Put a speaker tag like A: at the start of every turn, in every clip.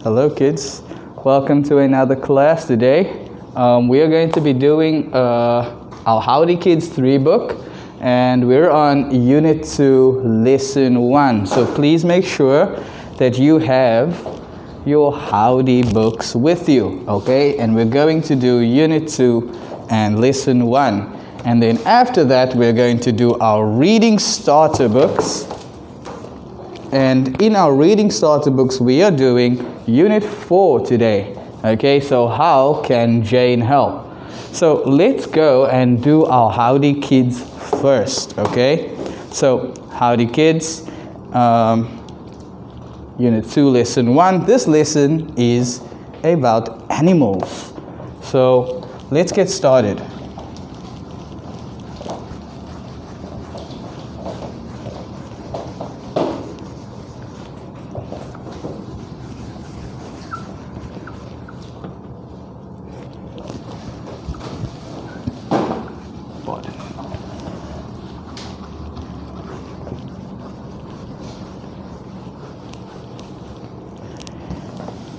A: Hello kids, welcome to another class today. We are going to be doing our Howdy Kids 3 book, and we're on Unit 2, Lesson 1. So please make sure that you have your Howdy books with you, okay? And we're going to do Unit 2 and Lesson 1. And then after that, we're going to do our reading starter books. And in our reading starter books, we are doing Unit 4 today. Okay, so how can Jane help? So let's go and do our Howdy Kids first, okay? So Howdy Kids, Unit 2, Lesson 1. This lesson is about animals. So let's get started.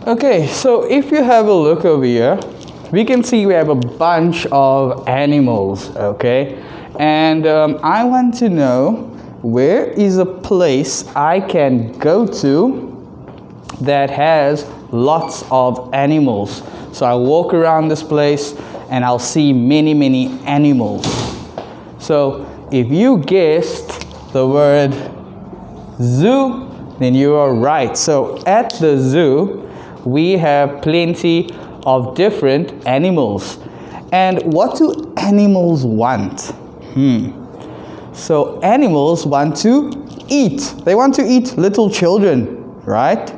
A: Okay, so if you have a look over here, we can see we have a bunch of animals, okay? And I want to know, where is a place I can go to that has lots of animals? So I walk around this place and I'll see many animals. So if you guessed the word zoo, then you are right. So at the zoo, we have plenty of different animals. And what do animals want? So animals want to eat. They want to eat little children, right?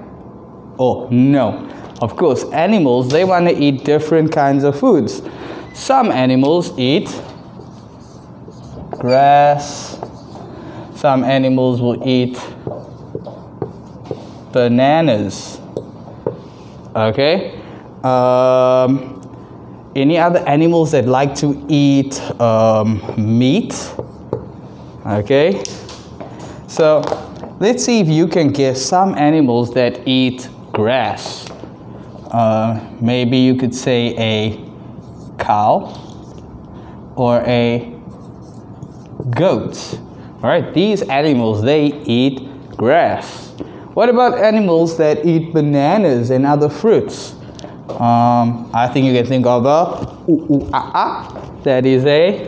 A: Oh, no. Of course, animals, they want to eat different kinds of foods. Some animals eat grass. Some animals will eat bananas. Okay. Any other animals that like to eat meat? Okay. So let's see if you can guess some animals that eat grass. Maybe you could say a cow or a goat. All right. These animals, they eat grass. What about animals that eat bananas and other fruits? I think you can think of that is a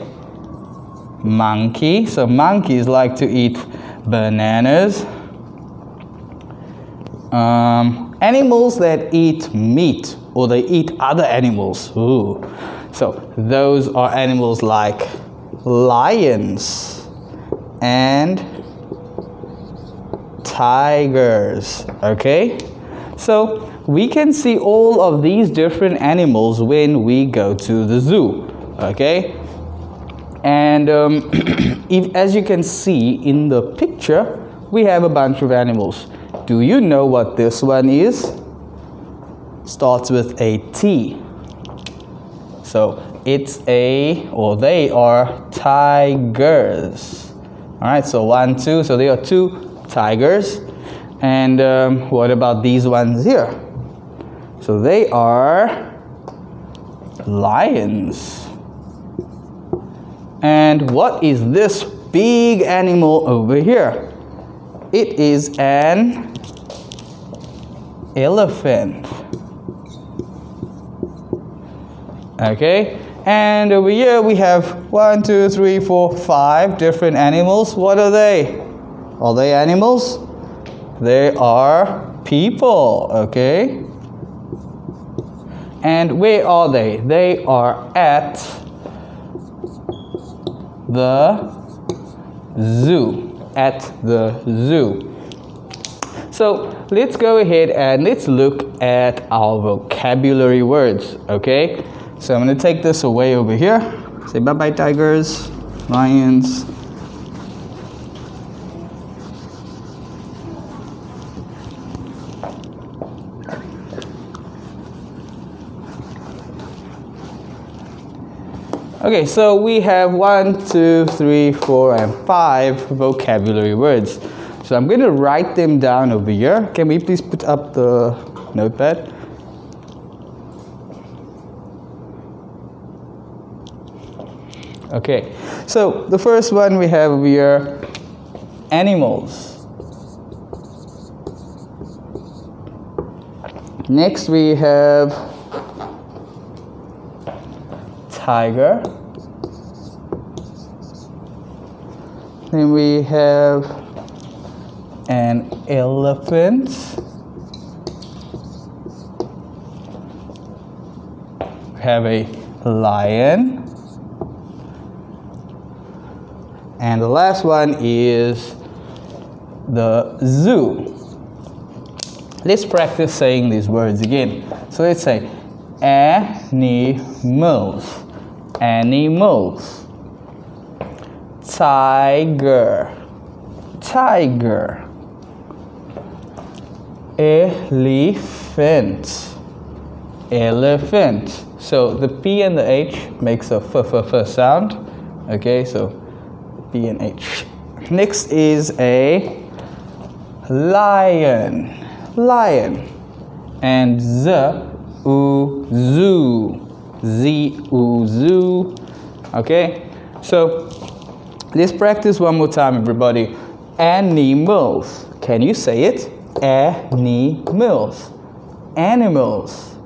A: monkey. So monkeys like to eat bananas. Animals that eat meat, or they eat other animals. Ooh. So those are animals like lions and tigers, okay? So we can see all of these different animals when we go to the zoo, okay? And as you can see in the picture, we have a bunch of animals. Do you know what this one is? Starts with a T. So it's they are tigers. All right, so 1, 2, so there are 2 tigers. And what about these ones here? So they are lions. And what is this big animal over here? It is an elephant. Okay, and over here we have 1, 2, 3, 4, 5 different animals. What are they? Are they animals? They are people, okay? And where are they? They are at the zoo. At the zoo. So let's go ahead and let's look at our vocabulary words, okay? So I'm going to take this away over here. Say bye-bye, tigers, lions. Okay, so we have 1, 2, 3, 4, and 5 vocabulary words. So I'm going to write them down over here. Can we please put up the Note that. Okay, so the first one we have here, animals. Next we have tiger. Then we have an elephant. We have a lion. And the last one is the zoo. Let's practice saying these words again. So let's say animals. Animals. Tiger. Tiger. Elephant. Elephant. So the P and the H makes a f sound. Okay, so P and H. Next is a lion. Lion. And zoo. Zoo. Okay, so let's practice one more time, everybody. Animals. Can you say it? Animals. Animals.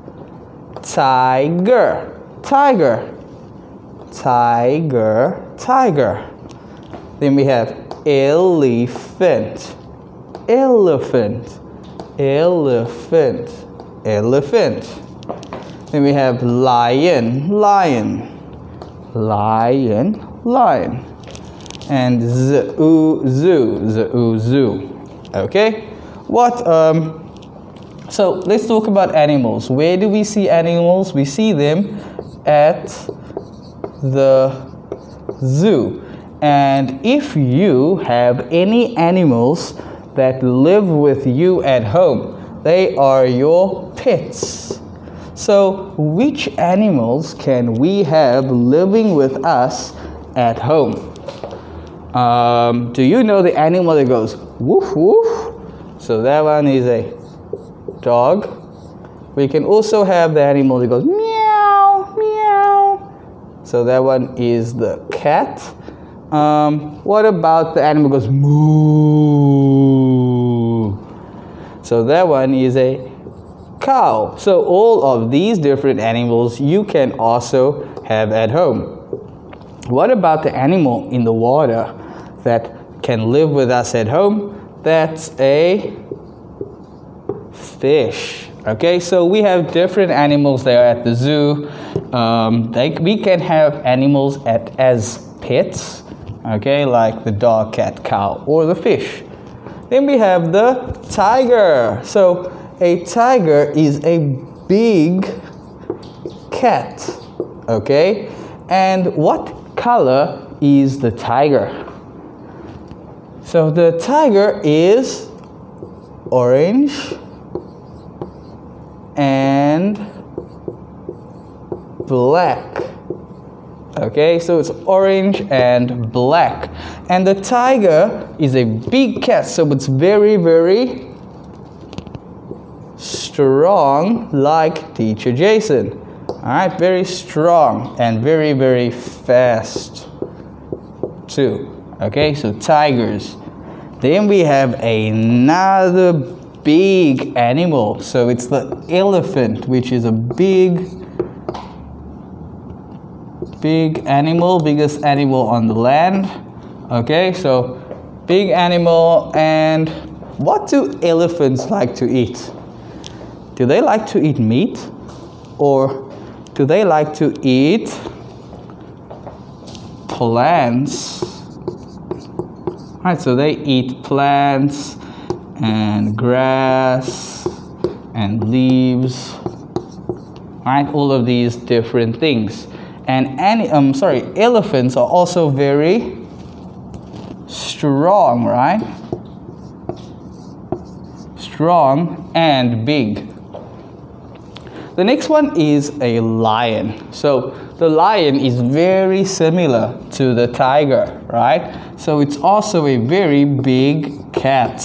A: Tiger. Tiger. Tiger. Tiger. Then we have elephant. Elephant. Elephant. Elephant. Then we have lion. Lion. Lion. Lion. And zoo. Okay? So let's talk about animals. Where do we see animals? We see them at the zoo. And if you have any animals that live with you at home, they are your pets. So which animals can we have living with us at home? Do you know the animal that goes woof woof? So that one is a dog. We can also have the animal that goes meow meow. So that one is the cat. What about the animal that goes moo? So that one is a cow. So all of these different animals you can also have at home. What about the animal in the water that can live with us at home? That's a fish. Okay, so we have different animals there at the zoo. We can have animals as pets, okay, like the dog, cat, cow, or the fish. Then we have the tiger. So a tiger is a big cat, okay? And what color is the tiger? So the tiger is orange and black. Okay, so it's orange and black. And the tiger is a big cat, so it's very, very strong, like Teacher Jason. Alright, very strong and very, very fast too. Okay, so tigers. Then we have another big animal. So it's the elephant, which is a big animal, biggest animal on the land. Okay, so big animal. And what do elephants like to eat? Do they like to eat meat? Or do they like to eat plants? Alright, so they eat plants and grass and leaves. Alright, all of these different things. And elephants are also very strong, right? Strong and big. The next one is a lion. So the lion is very similar to the tiger, right? So it's also a very big cat.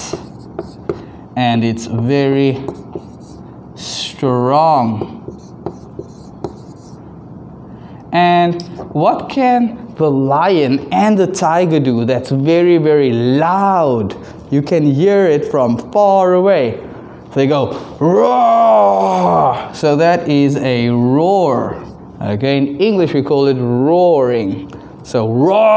A: And it's very strong. And what can the lion and the tiger do that's very, very loud? You can hear it from far away. They go roar. So that is a roar. Okay, in English we call it roaring. So roar.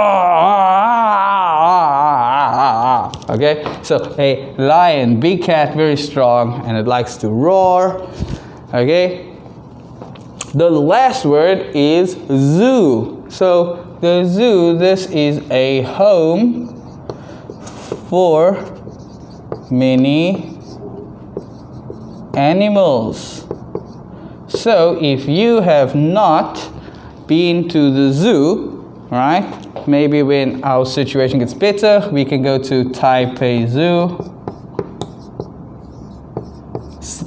A: Okay, so a lion, big cat, very strong, and it likes to roar. Okay. The last word is zoo. So the zoo, this is a home for many animals. So if you have not been to the zoo, right? Maybe when our situation gets better, we can go to Taipei Zoo.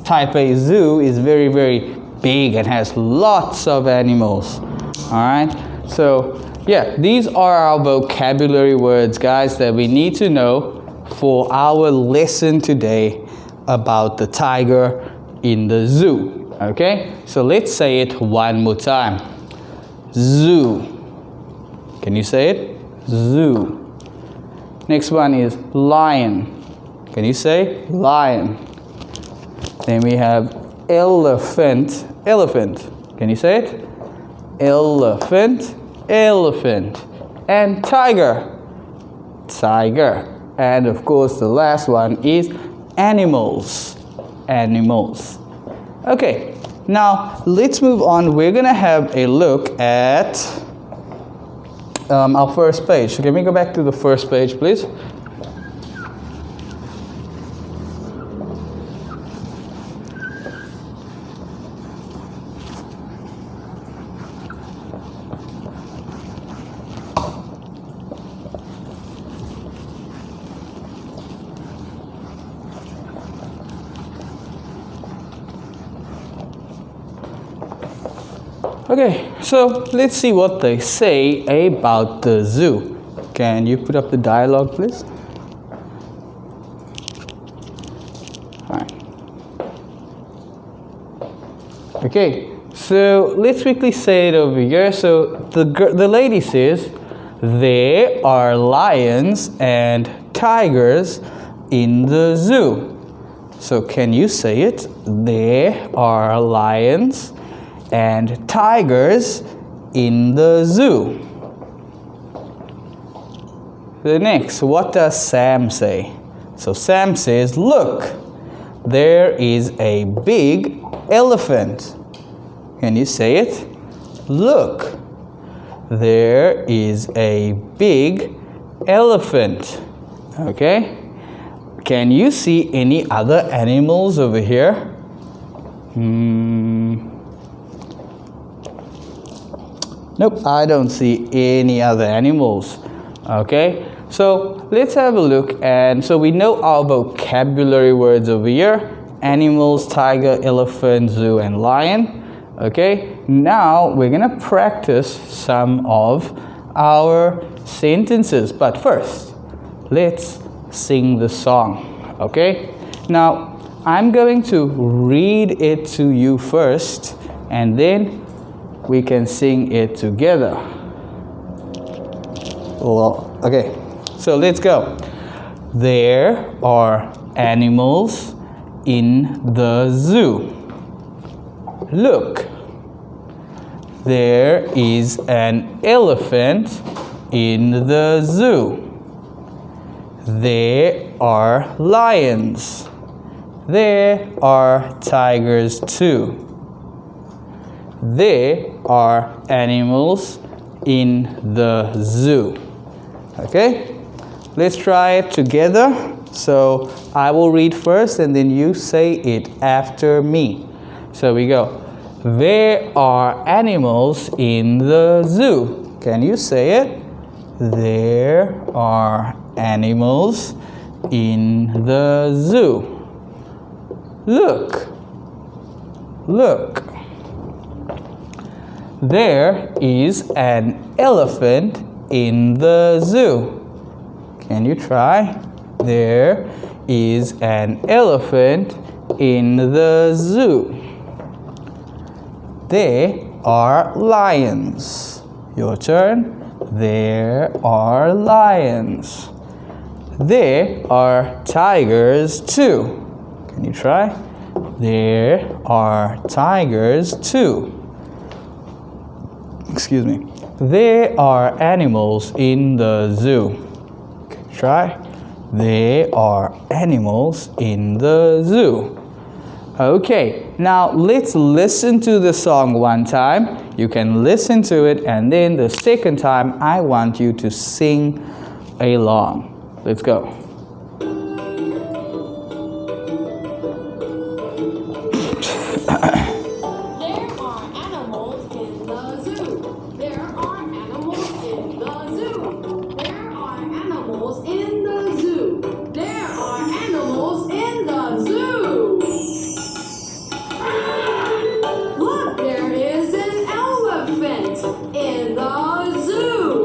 A: Taipei Zoo is very, very big and has lots of animals. All right, so yeah, these are our vocabulary words, guys, that we need to know for our lesson today about the tiger in the zoo. Okay, so let's say it one more time. Zoo. Can you say it? Zoo. Next one is lion. Can you say lion? Then we have elephant. Elephant. Can you say it? Elephant. Elephant. And tiger. Tiger. And of course the last one is animals. Animals. Okay, now let's move on. We're gonna have a look at our first page. Can we go back to the first page, please? Okay, so let's see what they say about the zoo. Can you put up the dialogue, please? Fine. Okay, so let's quickly say it over here. So the lady says, there are lions and tigers in the zoo. So can you say it? There are lions and tigers in the zoo. The next, what does Sam say? So Sam says, look, there is a big elephant. Can you say it? Look, there is a big elephant. Okay? Can you see any other animals over here? Nope, I don't see any other animals. Okay, so let's have a look. And so we know our vocabulary words over here: animals, tiger, elephant, zoo, and lion. Okay, now we're gonna practice some of our sentences. But first, let's sing the song. Okay, now I'm going to read it to you first, and then we can sing it together. Well, okay, so let's go. There are animals in the zoo. Look, there is an elephant in the zoo. There are lions. There are tigers too. There are animals in the zoo. Okay, let's try it together. So I will read first and then you say it after me. So we go. There are animals in the zoo. Can you say it? There are animals in the zoo. Look, look. There is an elephant in the zoo. Can you try? There is an elephant in the zoo. There are lions. Your turn. There are lions. There are tigers too. Can you try? There are tigers too. Excuse me. There are animals in the zoo. Try. There are animals in the zoo. Okay, now let's listen to the song one time. You can listen to it, and then the second time I want you to sing along. Let's go.
B: There are animals in the zoo. There are animals in the zoo. There are animals in the zoo. There are animals in the zoo. There are animals in the zoo. Look, there is an elephant in the zoo.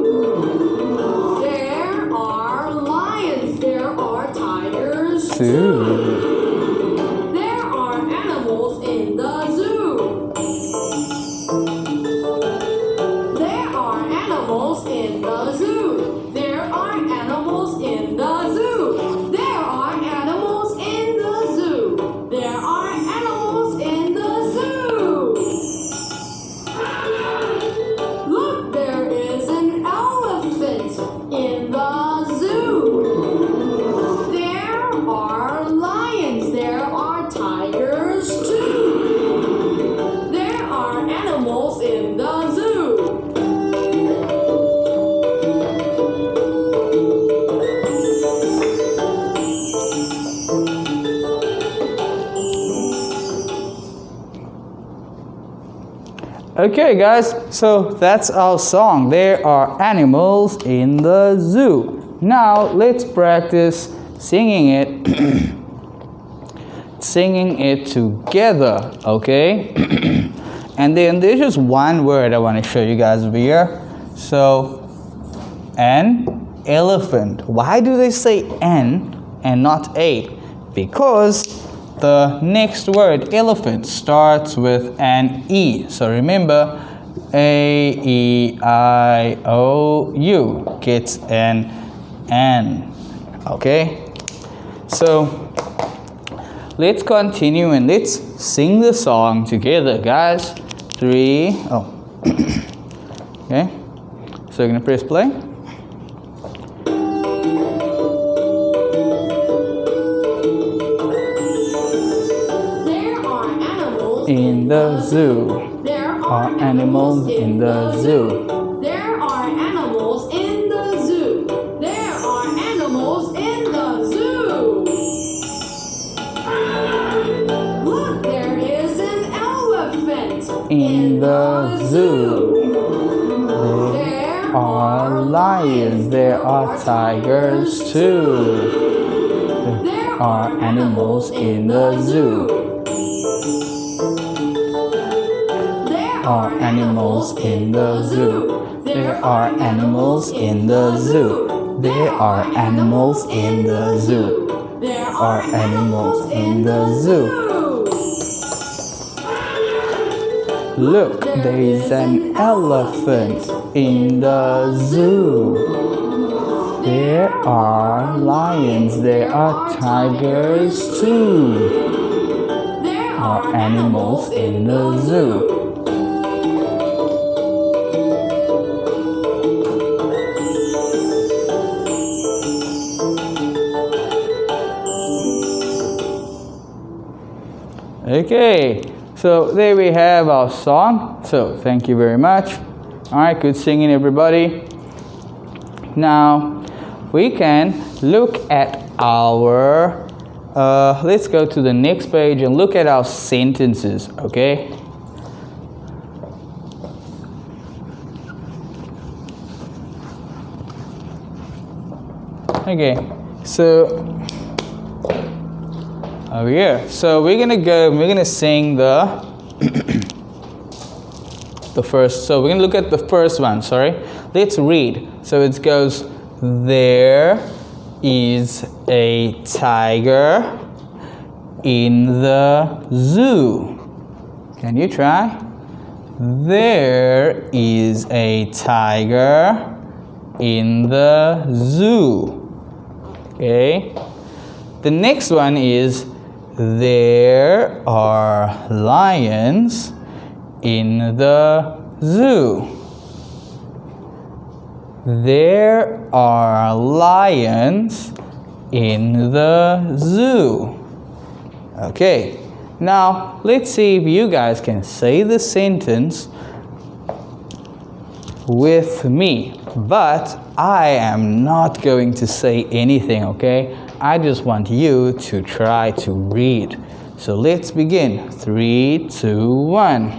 B: There are tigers too. There are animals in the zoo.
A: Okay guys, so that's our song. There are animals in the zoo. Now let's practice singing it together, okay? And then there's just one word I want to show you guys over here. So, an elephant. Why do they say an and not a? Because the next word, elephant, starts with an E. So remember, A-E-I-O-U gets an, okay? So, let's continue and let's sing the song together, guys. 3, okay. So you're gonna press play.
B: There are animals
A: In the zoo.
B: There
A: are animals in the zoo.
B: There are animals in the zoo. There are animals in the zoo. Look, there is an elephant
A: In the zoo. There are lions. There are tigers too. There are animals in the zoo.
B: There
A: Are animals in the zoo. There are animals in the zoo. There are animals in the zoo.
B: There
A: Are animals in the zoo. Look, there is an elephant in the zoo. There are lions. There are tigers too.
B: There
A: Are animals in the zoo. Okay, so there we have our song. So thank you very much. All right, good singing, everybody. Now we can look at our, let's go to the next page and look at our sentences, okay? Okay, so over here. So we're gonna sing the the first. So we're gonna look at the first one. Sorry, let's read. So it goes, there is a tiger in the zoo. Can you try? There is a tiger in the zoo. Okay. The next one is there are lions in the zoo. There are lions in the zoo. Okay. Now, let's see if you guys can say the sentence with me. But I am not going to say anything, okay? I just want you to try to read. So let's begin. 3, 2, 1.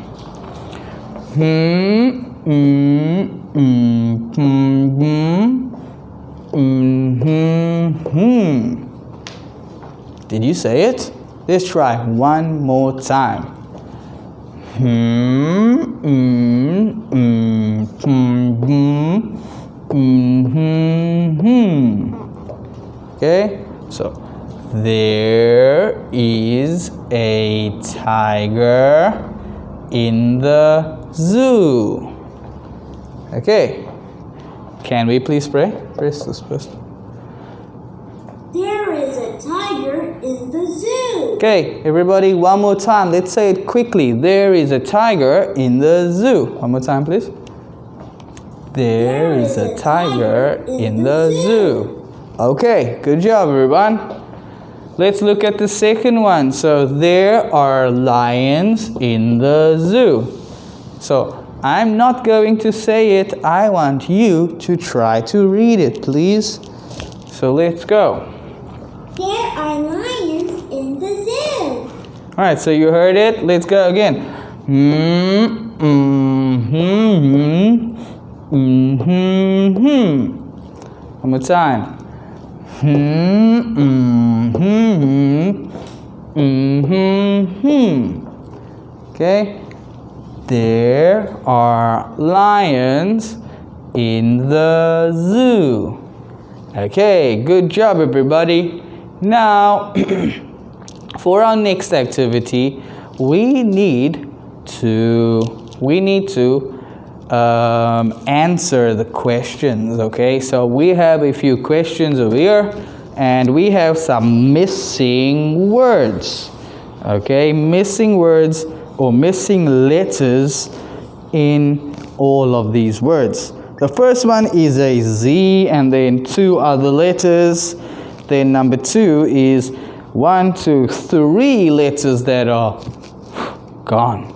A: Did you say it? Let's try one more time. Okay, so there is a tiger in the zoo. Okay, can we please pray? Press this first.
B: There is a tiger in the zoo.
A: Okay, everybody, one more time. Let's say it quickly. There is a tiger in the zoo. One more time, please. There is a tiger in the zoo. Okay, good job, everyone. Let's look at the second one. So, there are lions in the zoo. So, I'm not going to say it. I want you to try to read it, please. So, let's go.
B: There are lions in the zoo.
A: Alright, so you heard it. Let's go again. One more time. Okay. There are lions in the zoo. Okay, good job, everybody. Now, for our next activity, we need to answer the questions. Okay, so we have a few questions over here, and we have some missing words. Okay, missing words or missing letters in all of these words. The first one is a Z and then 2 other letters. Then number 2 is 1, 2, 3 letters that are gone.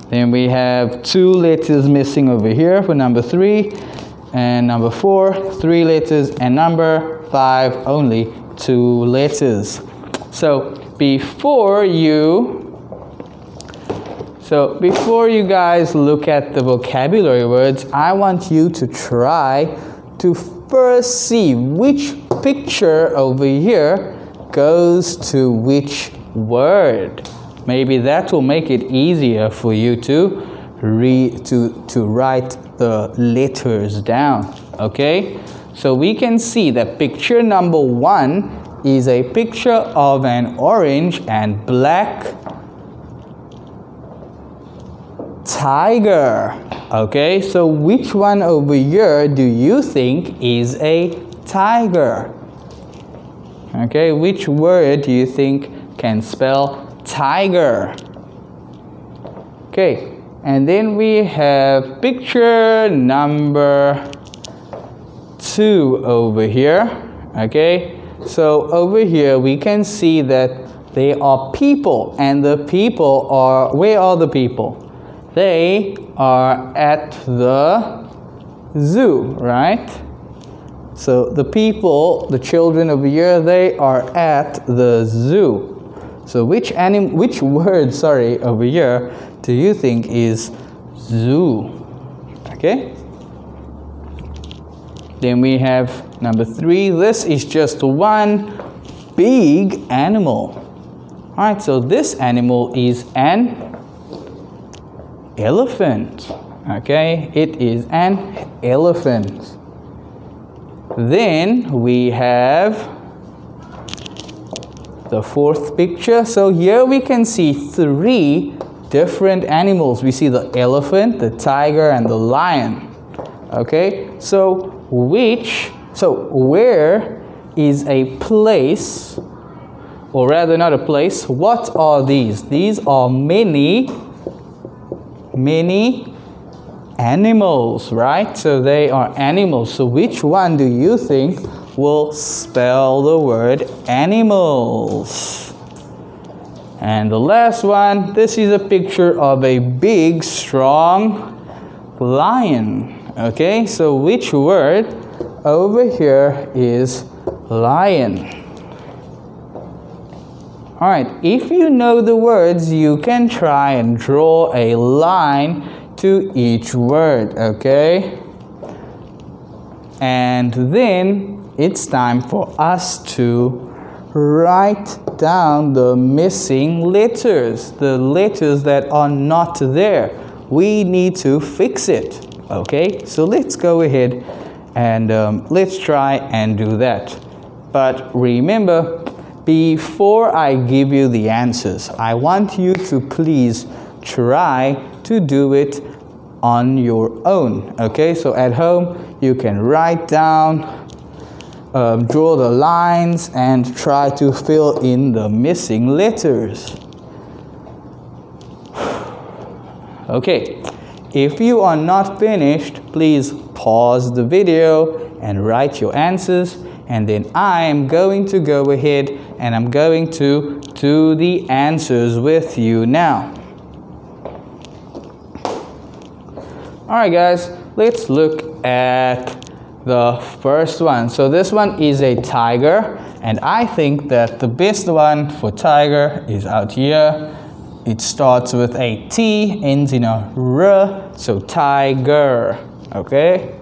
A: Then we have 2 letters missing over here for number 3. And number 4, 3 letters. And number 5, only 2 letters. So before you guys look at the vocabulary words, I want you to try to first see which picture over here goes to which word. Maybe that will make it easier for you to write the letters down. Okay? So we can see that picture number 1 is a picture of an orange and black tiger. Okay, so which one over here do you think is a tiger? Okay, which word do you think can spell tiger? Okay, and then we have picture number 2 over here. Okay, so over here we can see that they are people, and the people are, where are the people? They are at the zoo, right? So the people, the children over here, they are at the zoo. So which word, over here do you think is zoo? Okay? Then we have number 3. This is just one big animal. Alright, so this animal is an elephant. Okay, it is an elephant. Then we have the 4th picture. So here we can see 3 different animals. We see the elephant, the tiger, and the lion. Okay, so where is a place, or rather not a place, what are these? These are many animals, right? So they are animals. So which one do you think will spell the word animals? And the last one, this is a picture of a big, strong lion. Okay, so which word over here is lion? Alright, if you know the words, you can try and draw a line to each word, okay? And then it's time for us to write down the missing letters, the letters that are not there. We need to fix it, okay? So let's go ahead and let's try and do that. But remember, before I give you the answers, I want you to please try to do it on your own, okay? So at home, you can write down, draw the lines, and try to fill in the missing letters. Okay, if you are not finished, please pause the video and write your answers, and then I am going to go ahead and I'm going to do the answers with you now. Alright guys, let's look at the first one. So this one is a tiger, and I think that the best one for tiger is out here. It starts with a T, ends in a R, so tiger, okay?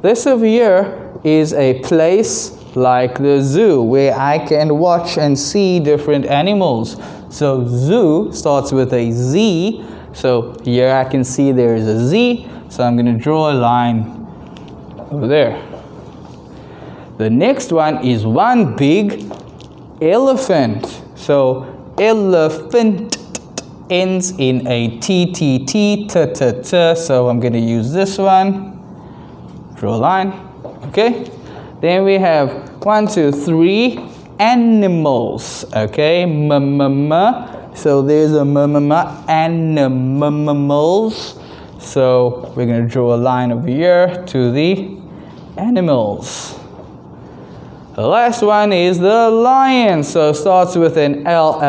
A: This over here is a place like the zoo where I can watch and see different animals. So zoo starts with a Z, so here I can see there is a Z, so I'm going to draw a line over there. The next one is one big elephant. So elephant ends in a T, T, T, T, T, T. So I'm going to use this one. Draw a line. Okay. Then we have 1, 2, 3 animals. Okay. So there's a animals. So we're going to draw a line over here to the animals. The last one is the lion. So it starts with an L,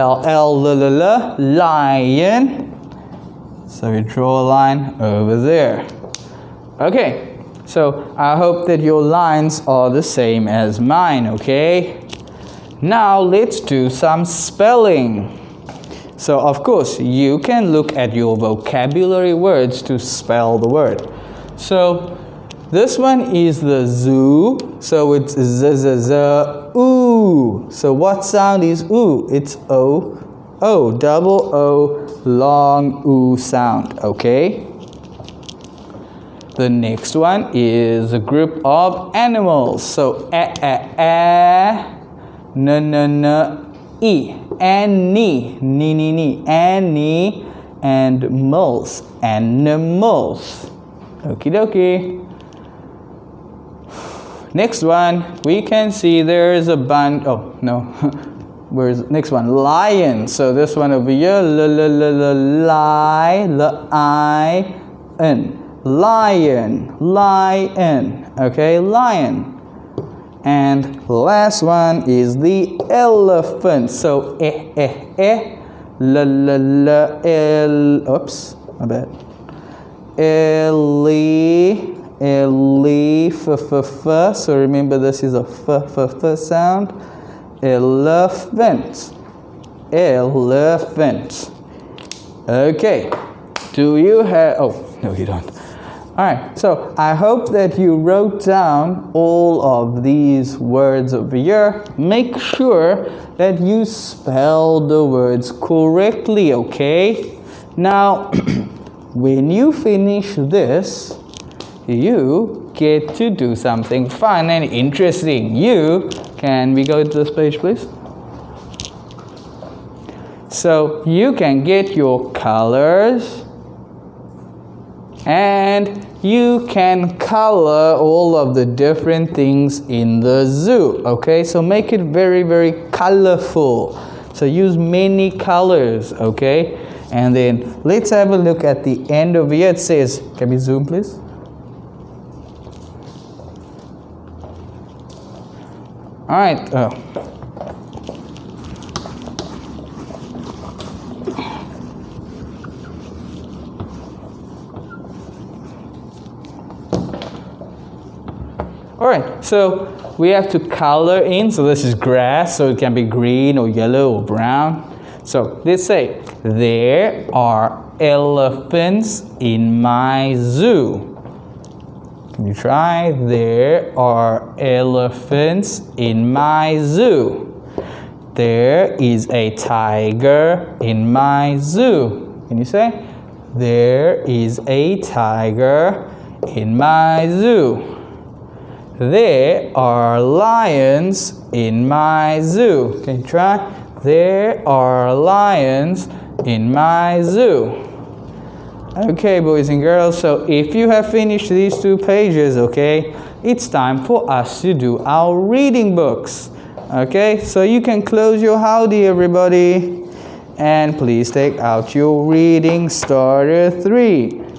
A: lion. So we draw a line over there. Okay, so I hope that your lines are the same as mine, okay? Now let's do some spelling. So of course, you can look at your vocabulary words to spell the word. So this one is the zoo. So it's z, z, z, oo. So what sound is oo? It's O, O, double O, long oo sound, okay? The next one is a group of animals. So n, n, e, ani, ni, ani, and moles, animals. Okie dokie. Next one, we can see there is a bunch. Oh no, where's next one? Lion. So this one over here, lion, lion. Okay, lion. And last one is the elephant. So oops, my bad. F. So remember, this is a f sound. Elephant. Elephant. Okay. Do you have? Oh no, you don't. All right. So I hope that you wrote down all of these words over here. Make sure that you spell the words correctly. Okay. Now, when you finish this, you get to do something fun and interesting. Can we go to this page, please? So you can get your colors and you can color all of the different things in the zoo. Okay, so make it very, very colorful. So use many colors, okay? And then let's have a look at the end of here. It says, can we zoom please? All right. All right, so we have to color in. So this is grass, so it can be green or yellow or brown. So let's say, there are elephants in my zoo. Can you try? There are elephants in my zoo. There is a tiger in my zoo. Can you say? There is a tiger in my zoo. There are lions in my zoo. Can you try? There are lions in my zoo. Okay, boys and girls, so if you have finished these 2 pages, okay, it's time for us to do our reading books. Okay, so you can close your howdy, everybody, and please take out your reading starter 3.